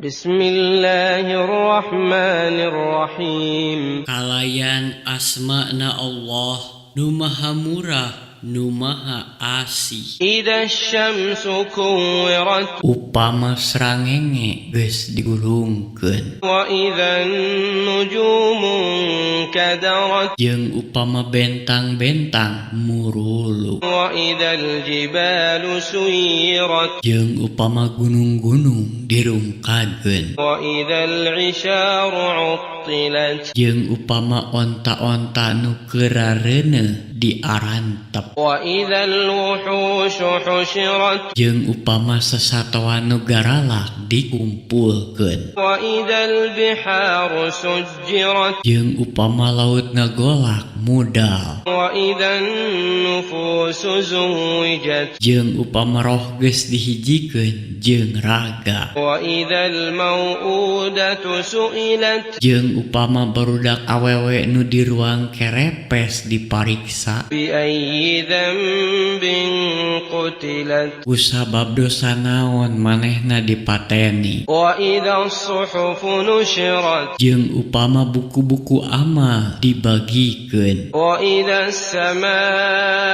Bismillahirrahmanirrahim. Kalayan asma'na Allah, nu maha murah, nu maha asih. Idza syamsu kuwirat Upama srangenge geus digulungkeun, wa idzan nujumu kadarat jeung upama bentang-bentang murulu, wa idzal jibalu suyirat jeung upama gunung-gunung dirungkadeun, wa idzal isyaru uttilat jeung upama onta-onta nu keurareuneuh diarantep, wa idzal wuhushu husyirat jeung upama sasatoa nu garalak dikumpulkeun, wa idzal biharu sujjirat jeung upama laut ngagolak mudal, wa idzan nufusu zuwijat jeung upama roh geus dihijikeun jeung raga, wa idzal mau'udatu su'ilat jeung upama barudak awewe nu di ruang kerepes dipariksa bi ayyi dzambin qutilat kusabab dosa naon manehna dipateni, wa idzas suhufu nusyirat jeung upama buku-buku amal dibagikeun, wa idzas samaa'u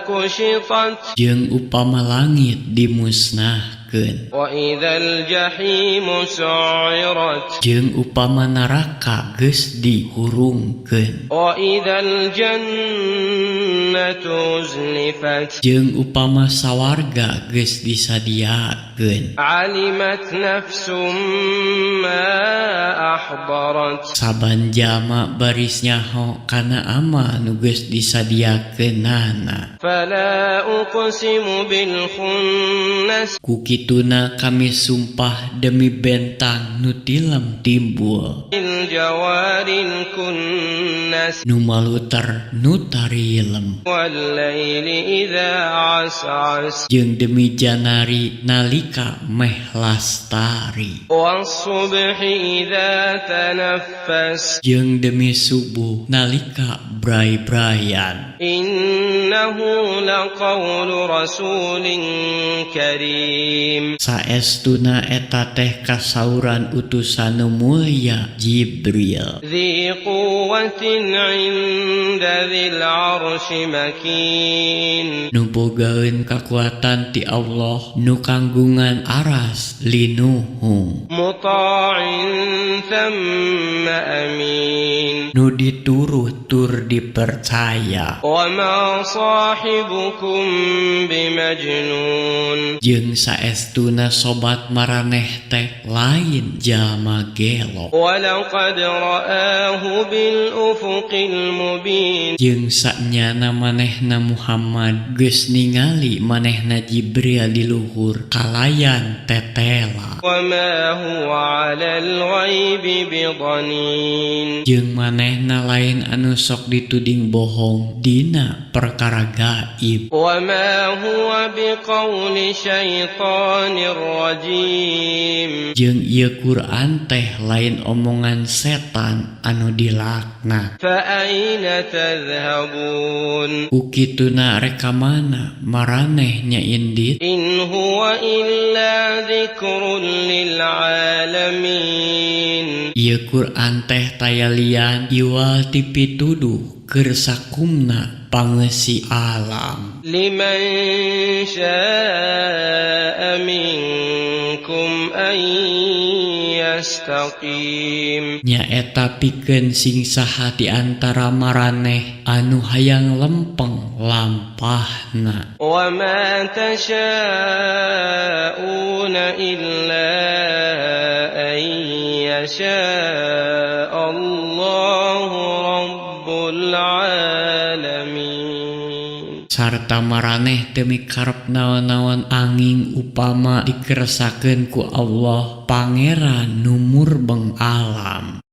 kushitat jeung upama langit dimusnahkeun, wa idzal jahimu su'irat jeung upama neraka geus dihurungkeun, wa idzal jannatu uzlifat jeung upama sawarga geus disadiakeun. alimat nafsum ma ahdarat Saban jama baris nyaho kana amal nu geus disadiakeunana. fala uqsimu bil khunnas Ku kituna kami sumpah demi bentang nu tilem timbul, bil jawaril kunnas nu maluter nu tarilem, wal laili idza as'as jeung demi janari nalika meh lastari, was subhi idza tanaffas jeung demi subuh nalika bray-brayan. innahu laqawlu rasulin karim Saestuna eta teh kasauran utusan nu mulia Jibril, dzi quwwatin 'inda dzil 'arsy makin nu bogaeun kakuatan ti Allah nu kanggungan aras linuhung, muta'in thumma amin nu dituruh tur dipercaya, wa ma sahibukum bimajnun jeung saestuna sobat maraneh teh lain jalma gelo, wa laqad ra'ahu bil ufuqil mubin jeung sanyana manehna Muhammad geus ningali manehna Jibril di luhur kalayan tetela, wa ma huwa 'alal ghaibi bidhanin jeung manehna lain anu sok dituding bohong dina perkara gaib, wa ma huwa biqauli syaitanir rajim jeung ieu Quran teh lain omongan setan anu dilaknat. fa aina tadhhabun Ukituna reka mana maraneh nya indit, in huwa illa dzikrun lil alamin ieu Quran teh tayalian iwal ti pituduh keur sakumna pangeusi alam. liman syaa'a minkum an yastaqim Nya eta pikeun sing saha ti antara maraneh anu hayang lempeng lampahna. wa ma tasyaa'una illa an yasha'a Allahu rabbul alamin Sarta maraneh teu mikarep naon-naon anging upama dikeresakeun ku Allah pangeran nu murbeng alam.